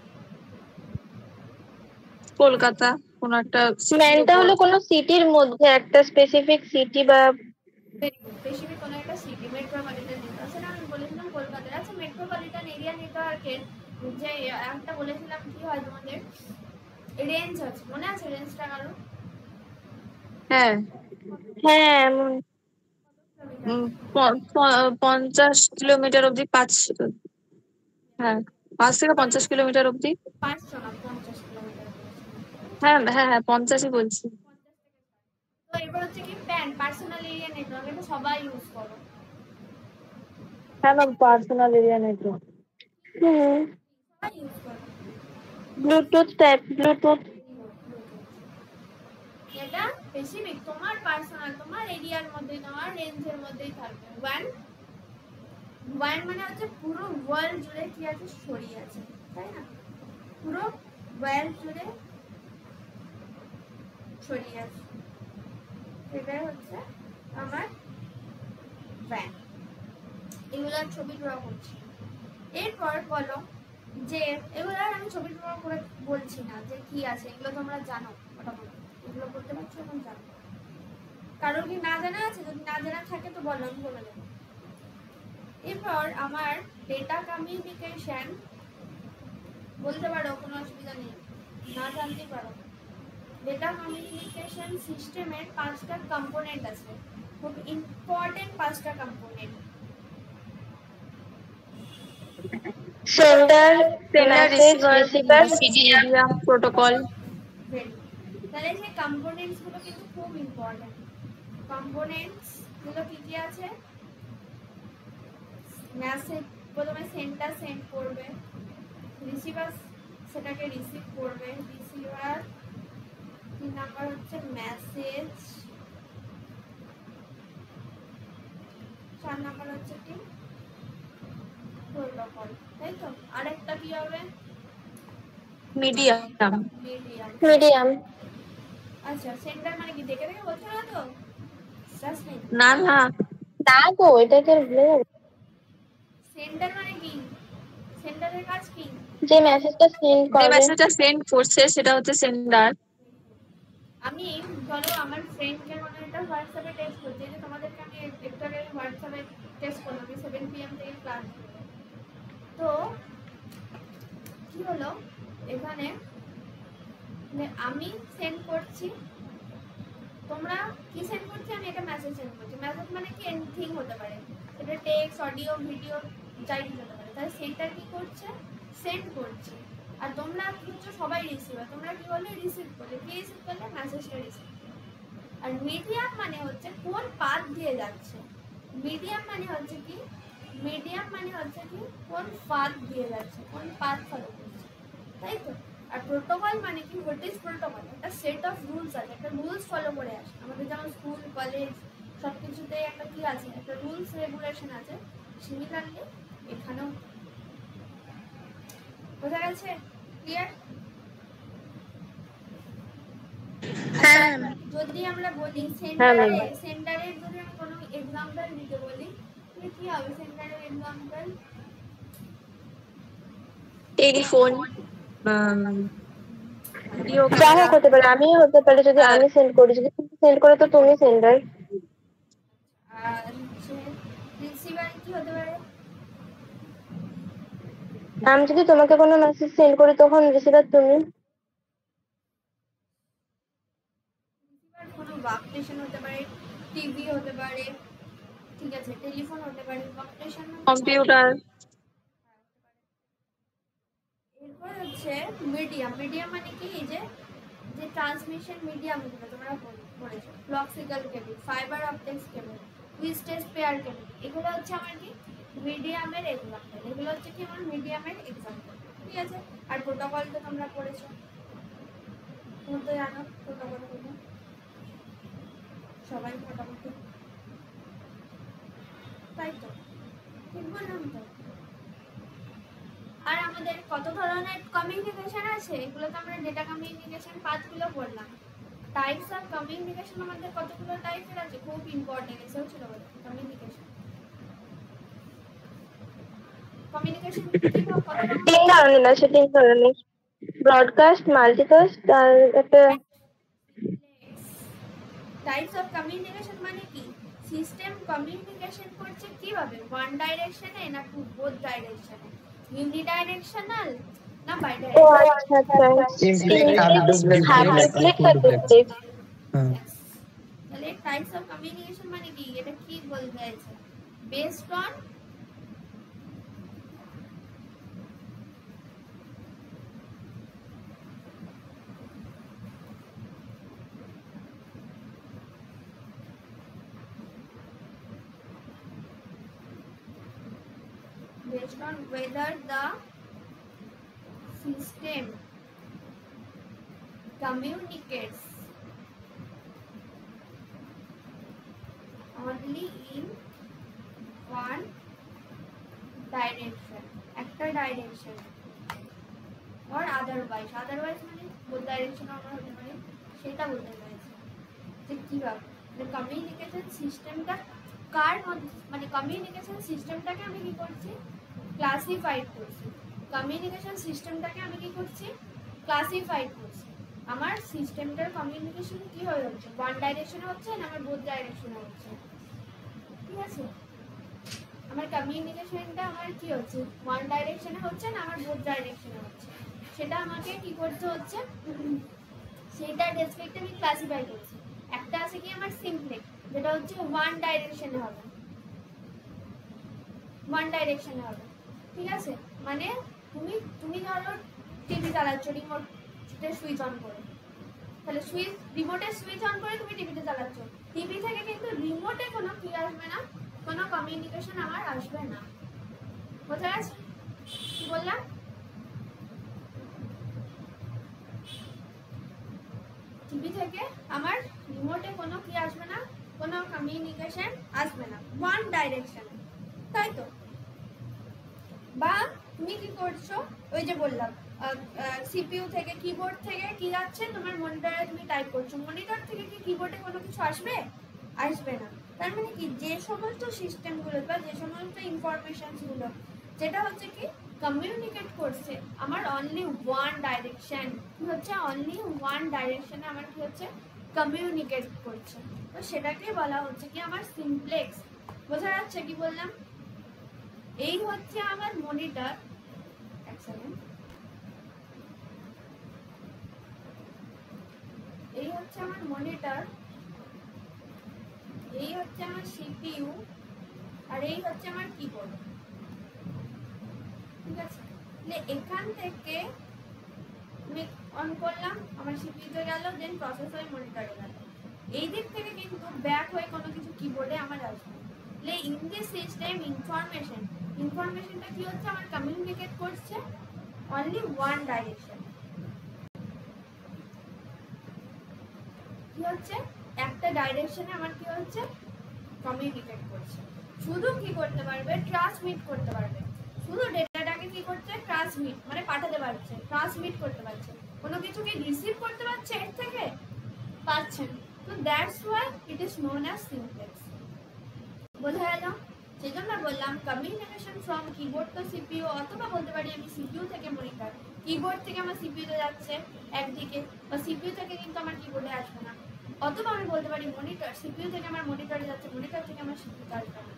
Speaker 4: Kolkata কোন একটা
Speaker 3: ম্যানটা হলো কোনো সিটির মধ্যে একটা স্পেসিফিক সিটি বা
Speaker 2: স্পেসিফিক কোনো একটা সিটি মেট্রোপলিটন নেটওয়ার্ক। সেটা আমি বলেছিলাম কলকাতার। আচ্ছা মেট্রোপলিটন এরিয়া নেটওয়ার্কের যে একটা বলেছিলাম কি হয় তোমাদের রেঞ্জ আছে, মনে আছে রেঞ্জটা কারো?
Speaker 4: হ্যাঁ
Speaker 3: হ্যাঁ এমন
Speaker 4: 50 কিলোমিটার অব্দি 5, হ্যাঁ 5 থেকে 50 কিলোমিটার অব্দি।
Speaker 2: 500 না 50 কিলোমিটার।
Speaker 4: হ্যাঁ হ্যাঁ হ্যাঁ 50ই বলছি।
Speaker 2: তো এবার হচ্ছে কি প্যান পার্সোনাল এরিয়া নেটওয়ার্ক, এটা সবাই ইউজ করো।
Speaker 4: হ্যাঁ ম্যাম পার্সোনাল এরিয়া নেটওয়ার্ক।
Speaker 2: সবাই ইউজ করো।
Speaker 3: Bluetooth type, Bluetooth.
Speaker 2: এটা স্পেসিফিক তোমার পার্সোনাল তোমার এরিয়ার মধ্যে তোমার রেঞ্জের মধ্যেই থাকবে। ওয়ান মানে হচ্ছে পুরো ওয়ার্ল্ড জুড়ে কি আছে ছড়িয়ে আছে, তাই না? পুরো ওয়ার্ল্ড জুড়ে ছড়িয়ে আছে, এটাই হচ্ছে আমার ওয়ান। এগুলোর ছবি ড্র করছি। এরপর বলো যে এগুলো আর আমি ছবি ড্র করে বলছি না যে কি আছে, এগুলো তোমরা জানো মোটামুটি, এগুলো করতে পারছো এখন জানো। কারোর কি না জানা আছে? যদি না জানা থাকে তো বলো, আমি বলে দেবো। এরপর আমার ডেটা কমিউনিকেশন বলতে পারো, কোনো অসুবিধা নেই, না জানতে পারো। ডেটা কমিউনিকেশন সিস্টেমের 5টা কম্পোনেন্ট আছে, খুব ইম্পর্টেন্ট 5টা component.
Speaker 3: Sender, message,
Speaker 4: receiver,
Speaker 3: receiver,
Speaker 4: medium, protocol.
Speaker 2: তাহলে যে কম্পোনেন্টস গুলো কিন্তু খুব ইম্পর্টেন্ট। কম্পোনেন্টস গুলো কি কি আছে? মেসেজ প্রথমে সেন্ডার সেন্ড করবে, রিসিভার সেটাকে রিসিভ করবে, রিসিভার 3 নাম্বার হচ্ছে মেসেজ, 4 নাম্বার হচ্ছে কি প্রোটোকল, তাই তো? আরেকটা কি হবে?
Speaker 4: মিডিয়াম।
Speaker 2: মিডিয়াম।
Speaker 3: মিডিয়াম।
Speaker 2: আচ্ছা সেন্ডার মানে কি দেখে দেখে বলছো না তো? জাস্ট নেই।
Speaker 4: না না
Speaker 3: না গো, এটাকে ভুলে যাবে।
Speaker 2: সেন্ডার মানে কি? সেন্ডারের কাজ কি?
Speaker 3: যে মেসেজটা সেন্ড
Speaker 4: যে
Speaker 3: করবে।
Speaker 4: মেসেজটা সেন্ড করছে সেটা হচ্ছে সেন্ডার।
Speaker 2: আমি ধরো আমার ফ্রেন্ডকে কোনো একটা হোয়াটসঅ্যাপে টেক্সট করছি, যে তোমাদেরকে আমি একটু আগে হোয়াটসঅ্যাপে টেক্সট করলাম 7 PM থেকে ক্লাস। তো কি হলো এখানে, আমি সেন্ড করছি, তোমরা কি সেন্ড করছি? আমি একটা মেসেজ সেন্ড করছি। মেসেজ মানে কি এনিথিং হতে পারে, সেটা টেক্সট, অডিও, ভিডিও যাই কিছু হতে পারে। তাহলে সেন্টার কি করছে? সেন্ড করছে। আর তোমরা কি হচ্ছে? সবাই রিসিভার। তোমরা কি বললে? রিসিভ করলে। কি রিসিভ করলে? মেসেজটা রিসিভ। আর মিডিয়াম মানে হচ্ছে কোন পাথ দিয়ে যাচ্ছে। মিডিয়াম মানে হচ্ছে কি? মিডিয়াম মানে হচ্ছে কি কোন পাথ দিয়ে যাচ্ছে, কোন পাথ ফলো করছে, তাই তো? আর প্রোটোকল মানে কি? What is protocol? একটা সেট অফ রুলস আছে, একটা রুলস ফলো করে আসে। আমাদের যেমন স্কুল কলেজ সব কিছুতে একটা কি আছে? একটা রুলস রেগুলেশন আছে। সিমিলারলি এখানেও বোঝা গেছে? ক্লিয়ার?
Speaker 4: হ্যাঁ
Speaker 2: যদি আমরা বলি
Speaker 3: হ্যাঁ,
Speaker 2: সেন্টারের যদি আমি কোনো এক্সাম্পল দিতে বলি, তাহলে কি হবে সেন্টারের এক্সাম্পল?
Speaker 4: টেলিফোন,
Speaker 3: যা হোক হতে পারে, আমিও হতে পারে যদি আমি সেন্ড করি, যদি তুমি সেন্ড করো তো তুমি সেন্ডার।
Speaker 2: আর হচ্ছে রিসিভার কি হতে পারে?
Speaker 3: আমি যদি তোমাকে কোনো মেসেজ সেন্ড করি তখন রিসিভার তুমি।
Speaker 2: রিসিভার কোনো ওয়ার্ক স্টেশন হতে পারে, টিভি হতে পারে, ঠিক আছে, টেলিফোন হতে পারে, ওয়ার্ক স্টেশন,
Speaker 4: কম্পিউটার।
Speaker 2: এরপর হচ্ছে মিডিয়াম। মিডিয়াম মানে কি? এই যে যে ট্রান্সমিশন মিডিয়ামগুলো তোমরা পড়েছো, ফ্লক্সিক্যাল কেবল, ফাইবার অপটিক্স কেবল, টুইস্টেড পেয়ার কেবল, এগুলো হচ্ছে আমার কি মিডিয়ামের এক্সাম্পল। এগুলো হচ্ছে কি আমার মিডিয়ামের এক্সাম্পল, ঠিক আছে? আর প্রোটোকল তো তোমরা পড়েছো। মধ্যে জানো ফটাফট সবাই ফটাফট, তাই তো ঠিক বললাম তো। আর আমাদের কত ধরনের কমিউনিকেশন আছে, এগুলো তো আমরা ডেটা কমিউনিকেশন পাথগুলো পড়লাম। টাইপস অফ কমিউনিকেশন আমাদের কতগুলো টাইপের আছে, খুব ইম্পর্টেন্ট, এসেও ছিল বলে কমিউনিকেশন। কমিউনিকেশন কত রকম?
Speaker 3: 3 ধরনের আছে, 3 ধরনের, ব্রডকাস্ট, মাল্টিকাস্ট আর একটা
Speaker 2: টাইপস অফ কমিউনিকেশন মানে কি, সিস্টেম কমিউনিকেশন করছে কিভাবে, ওয়ান ডাইরেকশনে না টু বোথ ডাইরেকশনে, ইউনিডাইরেকশনাল না
Speaker 3: ও
Speaker 2: বাইডাইরেকশনাল।
Speaker 3: আচ্ছা আচ্ছা
Speaker 5: Simplex, half duplex,
Speaker 3: half
Speaker 5: duplex,
Speaker 3: duplex
Speaker 5: full
Speaker 3: আর
Speaker 5: duplex.
Speaker 3: ডুপ্লেক্স।
Speaker 2: তাহলে টাইপস অফ কমিউনিকেশন মানে কি, এটা কি বলতে চাইছে, based on whether the system communicates only in one direction, একটা ডাইরেকশন, or otherwise মানে both direction আমরা হতে পারে, সেটা বলতে চাইছি যে কিভাবে কমিউনিকেশন সিস্টেমটা কার মধ্যে, মানে কমিউনিকেশন সিস্টেমটাকে আমি কি করছি, ক্লাসিফাইড করছি, কমিউনিকেশন সিস্টেমটাকে আমি কি করছি, ক্লাসিফাইড করছি। আমার সিস্টেমটার কমিউনিকেশন কি হয়ে হচ্ছে, ওয়ান ডাইরেকশনে হচ্ছে না আমার বোথ ডাইরেকশনে হচ্ছে, ঠিক আছে। আমার কমিউনিকেশনটা আমার কি হচ্ছে, ওয়ান ডাইরেকশনে হচ্ছে না আমার বোথ ডাইরেকশনে হচ্ছে, সেটা আমাকে কি করতে হচ্ছে, সেটার রেসপেক্টে আমি ক্লাসিফাই করছি। একটা আছে কি আমার সিমপ্লেক্স, যেটা হচ্ছে ওয়ান ডাইরেকশনে হবে, ওয়ান ডাইরেকশনে হবে, ঠিক আছে। মানে তুমি ধরো টিভি চালাচ্ছ রিমোটে সুইচ অন করে, তাহলে রিমোটে সুইচ অন করে তুমি টিভিতে চালাচ্ছ, টিভি থেকে কিন্তু রিমোটে কোনো কি আসবে না, কোনো কমিউনিকেশন আমার আসবে না, বোঝা গেছে কি বললাম। টিভি থেকে আমার রিমোটে কোনো কি আসবে না, কোনো কমিউনিকেশন আসবে না, ওয়ান ডাইরেকশন, তাই তো। বা তুমি কি করছো, ওই যে বললাম সিপিইউ থেকে কিবোর্ড থেকে কি যাচ্ছে তোমার মনিটরে, তুমি টাইপ করছো, মনিটর থেকে কি কিবোর্ডে কোনো কিছু আসবে, আসবে না। তার মানে কি, যে সমস্ত সিস্টেমগুলো বা যে সমস্ত ইনফরমেশনসগুলো যেটা হচ্ছে কি কমিউনিকেট করছে আমার অনলি ওয়ান ডাইরেকশন, কি হচ্ছে অনলি ওয়ান ডাইরেকশনে আমার কি হচ্ছে কমিউনিকেট করছে, তো সেটাকে বলা হচ্ছে কি আমার সিমপ্লেক্স। বোঝা যাচ্ছে কি বললাম। এই হচ্ছে আমার মনিটর, এক সেকেন্ড, এই হচ্ছে আমার মনিটর, এই হচ্ছে আমার সিপিইউ, আর এই হচ্ছে আমার কিবোর্ড, ঠিক আছে। তাহলে এখান থেকে আমি অন করলাম, আমার সিপিইউতে গেল, দেন প্রসেস হয়ে মনিটরে গেল, এই দিক থেকে কিন্তু ব্যাক হয়ে কোনো কিছু কিবোর্ডে আমার আসবে। তাহলে ইন দিস সিস্টেম ইনফরমেশনটা কি হচ্ছে আমার কমিউনিকেট করছে অনলি ওয়ান ডাইরেকশন, কি হচ্ছে একটা ডাইরেকশনে আমার কি হচ্ছে কমিউনিকেট করছে। শুধু কি করতে পারবে, ট্রান্সমিট করতে পারবে, শুধু ডেটাটাকে কি করছে ট্রান্সমিট মানে পাঠাতে পারছে, ট্রান্সমিট করতে পারছে, কোনো কিছুকে রিসিভ করতে পারছে এর থেকে পাচ্ছে। তো that's why it is known as simplex. বোঝা গেল? সেই জন্য বললাম communication from keyboard to CPU, অথবা বলতে পারি আমি সিপিইউ থেকে মনিটর, কিবোর্ড থেকে আমার সিপিইউতে যাচ্ছে একদিকে, বা সিপিইউ থেকে কিন্তু আমার কিবোর্ডে আসবে না, অথবা আমি বলতে পারি মনিটর সিপিইউ থেকে আমার মনিটরে যাচ্ছে, মনিটর থেকে আমার সিপিইউতে আসবে না।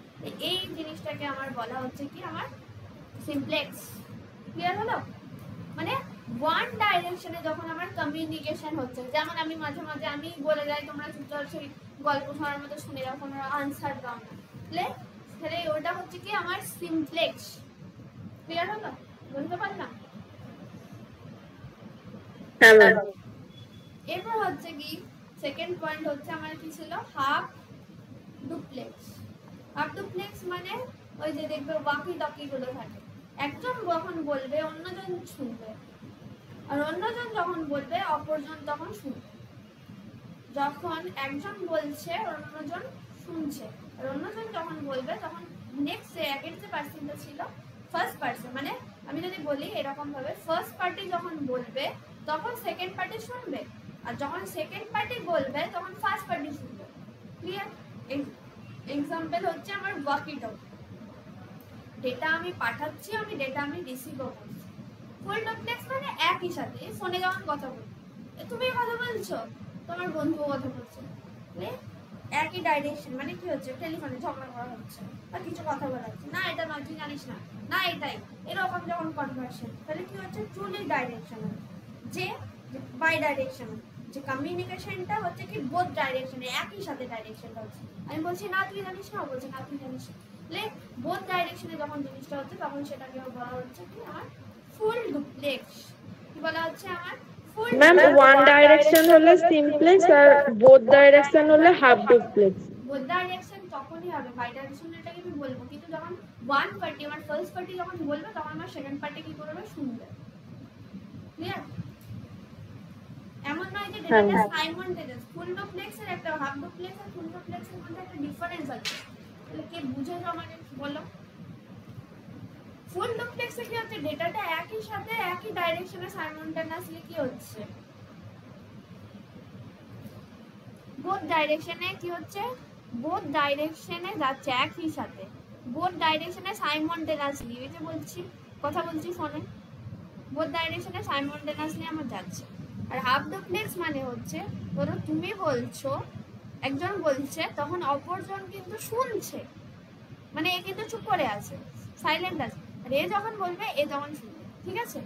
Speaker 2: এই জিনিসটাকে আমার বলা হচ্ছে কি আমার সিমপ্লেক্স। ক্লিয়ার হলো? মানে ওয়ান ডাইরেকশনে যখন আমার কমিউনিকেশন হচ্ছে, যেমন আমি মাঝে মাঝে আমি বলে যাই তোমরা চুপচাপ সেই গল্প শোনার মতো শুনে যাও, তোমরা আনসার দাও না, তাহলে ওটা হচ্ছে কি আমার সিমপ্লেক্স। ক্লিয়ার হলো? বুঝতে পারলাম? এরপর হচ্ছে কি সেকেন্ড পয়েন্ট হচ্ছে আমার কি ছিল, হাফ ডুপ্লেক্স। হাফ ডুপ্লেক্স মানে ওই যে দেখবে ওয়াকি টকি গুলো থাকে, একজন যখন বলবে অন্যজন শুনবে, আর অন্যজন যখন বলবে অপরজন তখন শুনবে। যখন একজন বলছে অন্যজন শুনছে, আর অন্যজন যখন বলবে তখন নেক্সট আগের যে পার্সনটা ছিল ফার্স্ট পার্সন, মানে আমি যদি বলি এরকম ভাবে ফার্স্ট পার্টি যখন বলবে তখন সেকেন্ড পার্টি শুনবে, আর যখন সেকেন্ড পার্টি বলবে তখন ফার্স্ট পার্টি শুনবে। ক্লিয়ার? এক্সাম্পল হচ্ছে আমার ওয়াকি টকি, ডেটা আমি পাঠাচ্ছি, আমি ডেটা আমি রিসিভও করছি। ফুল ডুপ্লেক্স মানে একই সাথে ফোনে যখন কথা বলি, তুমি কথা বলছো, তোমার বন্ধুও কথা বলছে, মানে একই ডাইরেকশন, মানে কি হচ্ছে টেলিফোনে ঝগড়া করা হচ্ছে বা কিছু কথা বলা হচ্ছে, না এটা নয় তুই জানিস না, না এটাই, এরকম যখন কনভার্সেশন, তাহলে কি হচ্ছে ট্রুলি ডাইরেকশনাল, যে বাই ডাইরেকশনাল, যে কমিউনিকেশনটা হচ্ছে কি বোথ ডাইরেকশনে, একই সাথে ডাইরেকশনটা হচ্ছে। আমি বলছি না তুই জানিস না, ও বলছে না তুই জানিস না, তাহলে বোথ ডাইরেকশনে যখন জিনিসটা হচ্ছে তখন সেটাকে বলা হচ্ছে কি আমার ফুল ডুপ্লেক্স। কি বলা হচ্ছে আমার ফুল।
Speaker 5: ম্যাম ওয়ান ডাইরেকশন হলে সিমপ্লেক্স আর বোথ ডাইরেকশন হলে হাফ ডুপ্লেক্স।
Speaker 2: বোথ ডাইরেকশন তখনই হবে, বাই ডাইরেকশন এটাকে আমি বলবো, কিন্তু যখন ওয়ান পার্টি আমার ফার্স্ট পার্টি যখন বলবে তখন আমার সেকেন্ড পার্টি কি করবে শুনবে। ক্লিয়ার? এমন নয় যে ডেটাটা সাইমultaneous, ফুল ডুপ্লেক্স এর একটা হাফ ডুপ্লেক্স আর ফুল ডুপ্লেক্স এর মধ্যে একটা ডিফারেন্স আছে, তাহলে কে বুঝেছো আমাকে বলো। ফুল ডুপ্লেক্সে কি হচ্ছে ডেটাটা একই সাথে একই ডাইরেকশনে সাইমultaneously কি হচ্ছে বোথ ডাইরেকশনে কি হচ্ছে, বোথ ডাইরেকশনে যাচ্ছে একই সাথে, বোথ ডাইরেকশনে সাইমultaneously, এই যে বলছি কথা বলছি ফোনে, বোথ ডাইরেকশনে সাইমultaneously আমার যাচ্ছে। আর হাফ ডুপ্লেক্স মানে হচ্ছে ধরো তুমি বলছো, একজন বলছে তখন অপরজন কিন্তু শুনছে, মানে এ কিন্তু চুপ করে আছে, সাইলেন্ট আছে, আর এ যখন বলবে এ তখন শুনবে। ঠিক আছে?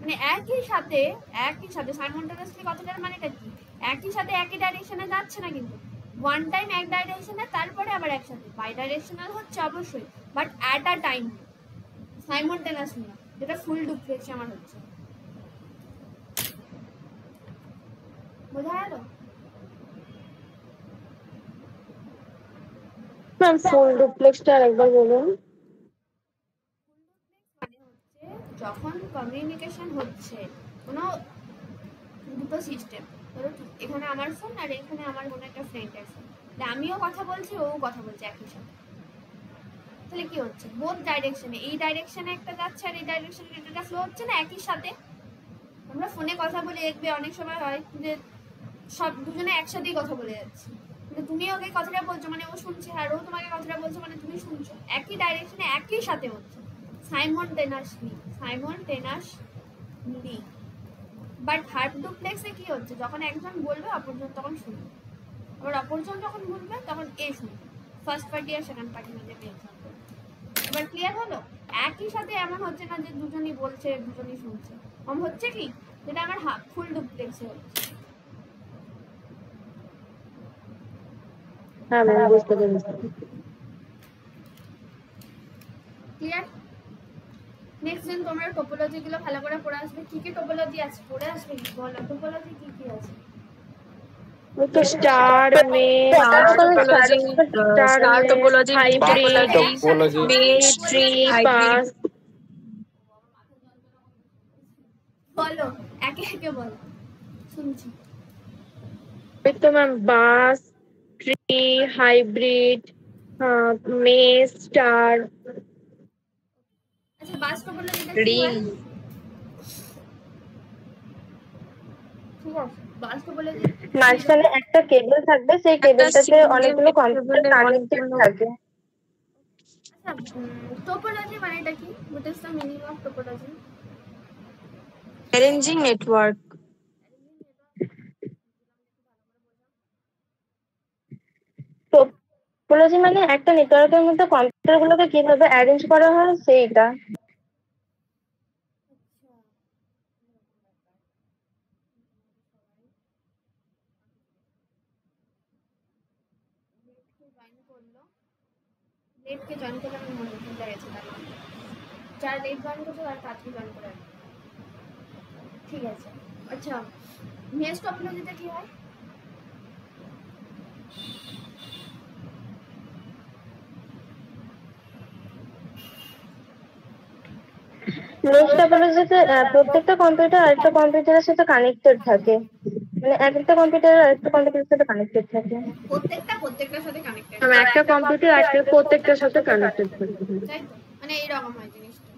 Speaker 2: মানে একই সাথে সাইমultaneously কথাটার মানেটা কি, একই সাথে একই ডাইরেকশনে যাচ্ছে না, কিন্তু ওয়ান টাইম এক ডাইরেকশনে তারপরে আবার একসাথে, বাই ডাইরেকশনাল হচ্ছে অবশ্যই, বাট অ্যাট আ টাইম, সাইমultaneously না, যেটা ফুল ডুপ্লেক্স আমার হচ্ছে। বোঝা গেল?
Speaker 5: ম্যাম ফুল ডুপ্লেক্সটা আরেকবার বলুন।
Speaker 2: মানে হচ্ছে যখন কমিউনিকেশন হচ্ছে কোনো দুটো সিস্টেম, ধরো এখানে আমার ফোন আর এখানে আমার কোনো একটা ফ্রেন্ডের ফোন, আমিও কথা বলছি ও কথা বলছে একই সাথে, তাহলে কি হচ্ছে বোথ ডাইরেকশনে, এই ডাইরেকশনে একটা যাচ্ছে আর এই ডাইরেকশনে ডেটাটা ফ্লো হচ্ছে না একই সাথে। আমরা ফোনে কথা বলে দেখবে অনেক সময় হয় যে সব দুজনে একসাথেই কথা বলে যাচ্ছে, মানে তুমি ওকে কথাটা বলছো মানে ও শুনছে, আর ও তোমাকে কথাটা বলছো মানে তুমি শুনছো, একই ডাইরেকশনে একই সাথে হচ্ছে, সাইমultaneously। বাট হাফ ডুপ্লেক্সে কি হচ্ছে যখন একজন বলবে অপরজন তখন শুনবে, আবার অপরজন যখন বলবে তখন এ শুনবে, ফার্স্ট পার্টি আর সেকেন্ড পার্টি মধ্যে এক্সাম্পল। এবার ক্লিয়ার হলো? একই সাথে এমন হচ্ছে না যে দুজনই বলছে দুজনই শুনছে, কম হচ্ছে কি যেটা আমার হাফ ফুল ডুপ্লেক্সে হচ্ছে।
Speaker 5: হ্যাঁ ম্যাম বুঝতে পেরেছি।
Speaker 2: ক্লিয়ার? নেক্সট দিন তোমরা টোপোলজি গুলো ভালো করে পড়ে আসবে, কি কি টোপোলজি আছে পড়ে আসবে, বলো টোপোলজি কি কি আছে।
Speaker 5: তো star mesh,
Speaker 4: star topology,
Speaker 5: hybrid, mesh, tree, pass.
Speaker 2: বলো একে একে বলো, শুনছি।
Speaker 5: তো ম্যাম বাস, ট্রি, হাইব্রিড, মেশ, স্টার।
Speaker 2: আচ্ছা বাস টোপোলজিটা কি
Speaker 4: রিং,
Speaker 2: হয়? ঠিক আছে, বাস টোপোলজি
Speaker 3: মাঝখানে একটা কেবল থাকবে, সেই কেবলটাতে অনেকগুলো কম্পিউটার কানেক্টেড থাকে।
Speaker 2: আচ্ছা টোপোলজি মানেটা কি, what is the meaning of topology?
Speaker 4: Arranging network.
Speaker 3: Topology মানে একটা নেটওয়ার্কের মধ্যে কম্পিউটার গুলোকে কিভাবে অ্যারেঞ্জ করা হয় সেইটা।
Speaker 2: লেটকে জয়েন করলে আমি মনে ভুলে গেছি তার নাম, যারা লেট জয়েন করছে তারা তাড়াতাড়ি জয়েন করে আসবে। ঠিক আছে। আচ্ছা মেশ টোপোলজিতে কি হয়?
Speaker 3: মেশ টপোলজিতে প্রত্যেকটা কম্পিউটার আরেকটা কম্পিউটারের সাথে কানেক্টেড থাকে, মানে এক একটা কম্পিউটার আরেকটা কম্পিউটারের সাথে কানেক্টেড থাকে।
Speaker 2: প্রত্যেকটার সাথে কানেক্টেড,
Speaker 5: একটা কম্পিউটার একটা প্রত্যেকটার সাথে কানেক্টেড থাকে।
Speaker 2: তাই তো? মানে এইরকম হয় জিনিসটা।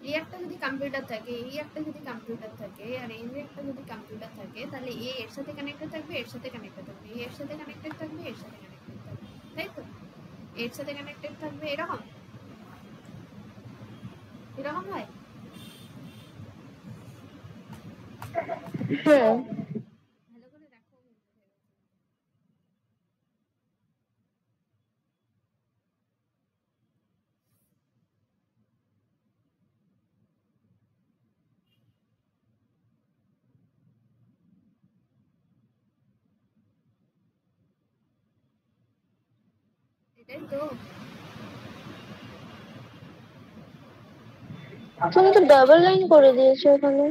Speaker 2: এই একটা যদি কম্পিউটার থাকে, এই একটা যদি কম্পিউটার থাকে, আর এই একটা যদি কম্পিউটার থাকে, তাহলে এ এর সাথে কানেক্টেড থাকবে, এর সাথে কানেক্টেড থাকবে, এর সাথে কানেক্টেড থাকবে, এর সাথে কানেক্টেড থাকবে, তাই তো? এর সাথে কানেক্টেড থাকবে, এরকম এরকম হয়।
Speaker 3: হুম।
Speaker 2: ভালো করে দেখো। এটাই তো।
Speaker 3: তুমি তো ডাবল লাইন করে দিয়েছো এখানে।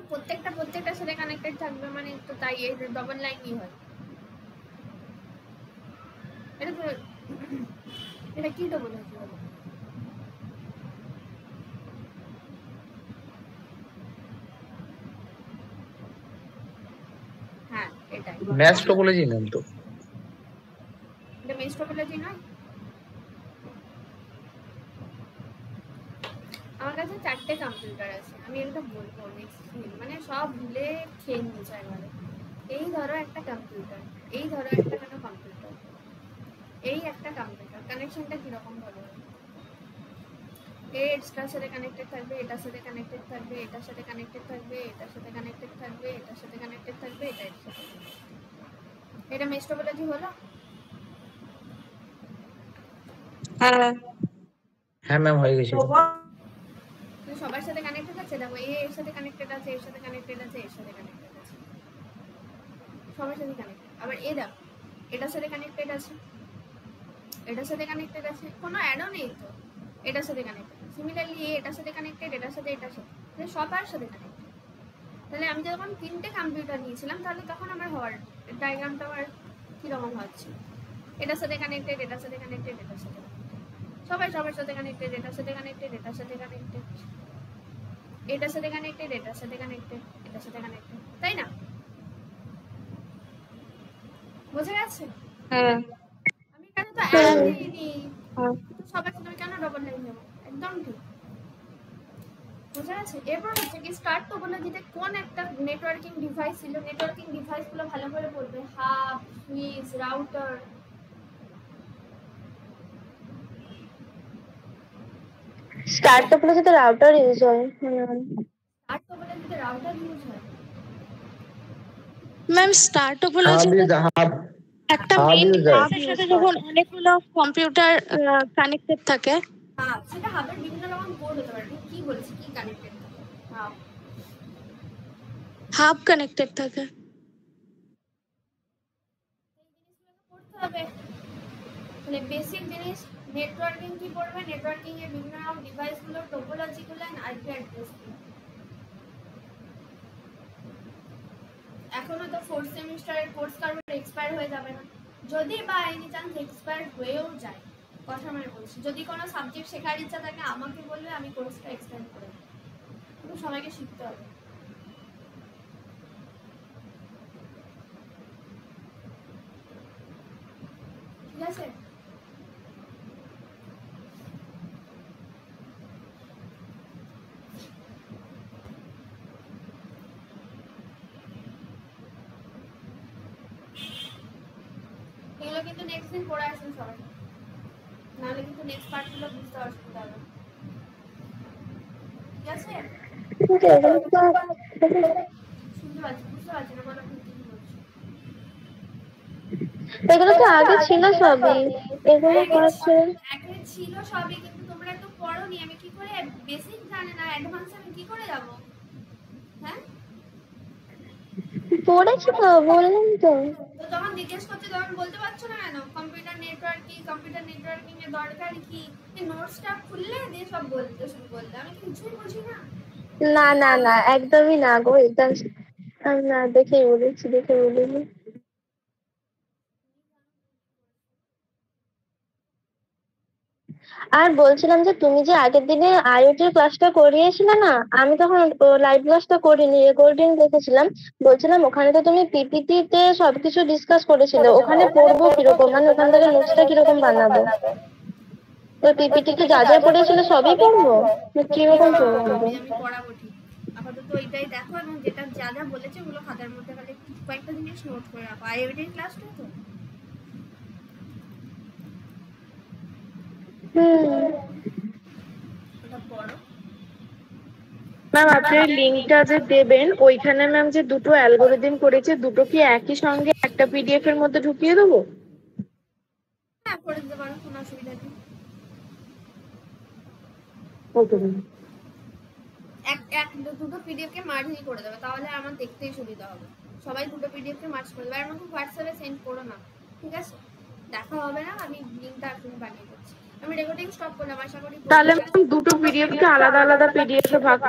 Speaker 2: প্রত্যেকটার সাথে কানেক্টেড থাকবে মানে তো তাই এই ডবল লাইনই হয়। এটা তো এটা কি ডবল লাইন হবে? হ্যাঁ এটাই
Speaker 6: ম্যাচ টপোলজি নাম তো।
Speaker 2: এটা মেশ টপোলজি নয়। আমার কাছে 4টে কম্পিউটার আছে, আমি এটা বলবো নেক্সট দিন, মানে সব ভুলে খেয়ে নিয়েছে একবারে। এই ধরো একটা কম্পিউটার, এই ধরো একটা কেন কম্পিউটার, এই একটা কম্পিউটার, কানেকশনটা কিরকম হবে? এটার সাথে কানেক্টেড থাকবে, এটার সাথে কানেক্টেড থাকবে, এটার সাথে কানেক্টেড থাকবে, এটার সাথে কানেক্টেড থাকবে, এটার সাথে কানেক্টেড থাকবে, এটার সাথে। এটা মেশ টপোলজি হলো?
Speaker 4: হ্যাঁ
Speaker 6: হ্যাঁ ম্যাম হয়ে গেছে।
Speaker 2: সবার সাথে কানেক্টেড আছে, দেখো এর সাথে কানেক্টেড আছে, এর সাথে কানেক্টেড আছে, এর সাথে কানেক্টেড আছে, সবার সাথে কানেক্টেড। আবার এ দেখো এটার সাথে কানেক্টেড আছে, এটার সাথে কানেক্টেড আছে, কোনো অ্যাডও নেই তো, এটার সাথে কানেক্টেড। সিমিলারলি এটার সাথে কানেক্টেড, এটার সাথে, এটার সাথে, সবার সাথে কানেক্টেড। তাহলে আমি যখন 3টে কম্পিউটার নিয়েছিলাম, তাহলে তখন আমার হওয়ার ডায়াগ্রামটা আমার কীরকম হচ্ছে? এটার সাথে কানেক্টেড, এটার সাথে কানেক্টেড, এটার সাথে সবার সাথে কানেক্টেড, এটার সাথে কানেক্টেড, এটার সাথে কানেক্টেড, এটার সাথে কানেক্টেড, এটার সাথে কানেক্টেড, এটার সাথে কানেক্টেড, তাই না? বোঝা গেছে?
Speaker 4: হ্যাঁ
Speaker 2: আমি এখানে তো অ্যাড দিইনি,
Speaker 4: হ্যাঁ।
Speaker 2: সবার সাথে আমি কেন ডবল লাইন দেবো? একদম ঠিক। বোঝা গেছে? এরপর হচ্ছে কি স্টার্ট টোপোলজিতে কোন একটা নেটওয়ার্কিং ডিভাইস ছিল, নেটওয়ার্কিং ডিভাইসগুলো ভালো করে বলবে। Hub, switch, router.
Speaker 3: স্টার টপোলজিতে রাউটার ইউজ হয়।
Speaker 2: স্টার্ট টোপোলজিতে রাউটার ইউজ হয়।
Speaker 4: Ma'am star
Speaker 6: hub
Speaker 4: topology
Speaker 6: is hub
Speaker 4: একটা
Speaker 6: হাব
Speaker 4: মেইন
Speaker 6: ইজ
Speaker 4: হাবের সাথে যখন অনেকগুলো কম্পিউটার কানেক্টেড থাকে।
Speaker 2: হাব, সেটা হাবের বিভিন্ন রকম কোড হতে পারে। কি বলেছি, কি কানেক্টেড থাকে? হাব
Speaker 4: হাব কানেক্টেড থাকে।
Speaker 2: করতে হবে। মানে বেসিক জিনিস নেটওয়ার্কিং কি পড়বে, নেটওয়ার্কিং এর বিভিন্ন রকম ডিভাইসগুলোর টোপোলজিগুলো এন্ড আইপি অ্যাড্রেসগুলো। এখনো তো 4th সেমিস্টারের কোর্স কারোর এক্সপায়ার হয়ে যাবে না। যদি বা এনি চান্স এক্সপায়ার হয়েও যায়, কথা মানে বলছি, যদি কোনো সাবজেক্ট শেখার ইচ্ছা থাকে আমাকে বলবে, আমি কোর্সটা এক্সটেন্ড করে দেবো। কিন্তু সবাইকে শিখতে হবে। ঠিক আছে? এগুলো কিন্তু নেক্সট দিন পড়ে আসবেন সবাই, নাহলে কিন্তু নেক্সট পার্টগুলো বুঝতে অসুবিধা হবে। ঠিক আছে? শুনতে পাচ্ছি, বুঝতে পারছি না, বলো কি বলছি।
Speaker 3: এগুলো তো আগে ছিল সবই, এগুলো হচ্ছে
Speaker 2: আগে ছিল সবই, কিন্তু তোমরা তো পড়োনি। আমি কি করে বেসিক জানি না, অ্যাডভান্স আমি কি করে যাব? হ্যাঁ,
Speaker 3: পড়েছি তো, বললাম তো।
Speaker 2: তো যখন জিজ্ঞেস করছি তখন বলতে পারছো না কেন? কম্পিউটার নেটওয়ার্কিং এর দরকার কি? এই নোটসটা খুললে দিয়ে সব বলতে শুরু করলে, আমি কিছুই বুঝি না।
Speaker 3: না না না, একদমই না গো, এটা আমি না দেখেই বলেছি, দেখে বলিনি। আর বলছিলাম যে তুমি যে আগের দিনে আইওটির ক্লাসটা করিয়েছিলে না, আমি তখন লাইভ ক্লাসটা করিনি, রেকর্ডিং দেখেছিলাম। বলছিলাম ওখানে তো তুমি পিপিটি তে সবকিছু ডিসকাস করেছিলে, ওখানে পড়বো কিরকম, মানে ওখান থেকে নোটসটা কিরকম বানাবো? ওই পিপিটি তে যা যা পড়েছিল সবই পড়বো, না কিরকম পড়বো?
Speaker 2: আমি পড়াবো ঠিক। আপাতত এটাই দেখো এবং যেটা যা যা বলেছে ওগুলো খাতার মধ্যে খালি কয়েকটা জিনিস নোট করে রাখো। আইওটির ক্লাসটা তো ওটা পড়ো।
Speaker 5: ম্যাম আপনি লিঙ্কটা যে দেবেন ওইখানে ম্যাম যে দুটো অ্যালগোরিদম করেছে দুটো কি একই সঙ্গে একটা পিডিএফ এর মধ্যে ঢুকিয়ে দেবো?
Speaker 2: হ্যাঁ করে দিতে পারো, কোনো অসুবিধা নেই।
Speaker 5: Okay ma'am.
Speaker 2: দুটো পিডিএফ কে মার্জই করে দেবে, তাহলে আমার দেখতেই সুবিধা হবে। সবাই দুটো পিডিএফ কে মার্জ করে দেবে, আর আমাকে হোয়াটসঅ্যাপে সেন্ড করো না, ঠিক আছে? দেখা হবে না, আমি লিঙ্কটা এখন বানিয়ে দিচ্ছি। আমি রেকর্ডিং স্টপ করলাম, আশা করি
Speaker 5: তাহলে ম্যাম দুটো পিডিএফ কে আলাদা আলাদা পিডিএফ এ ভাগ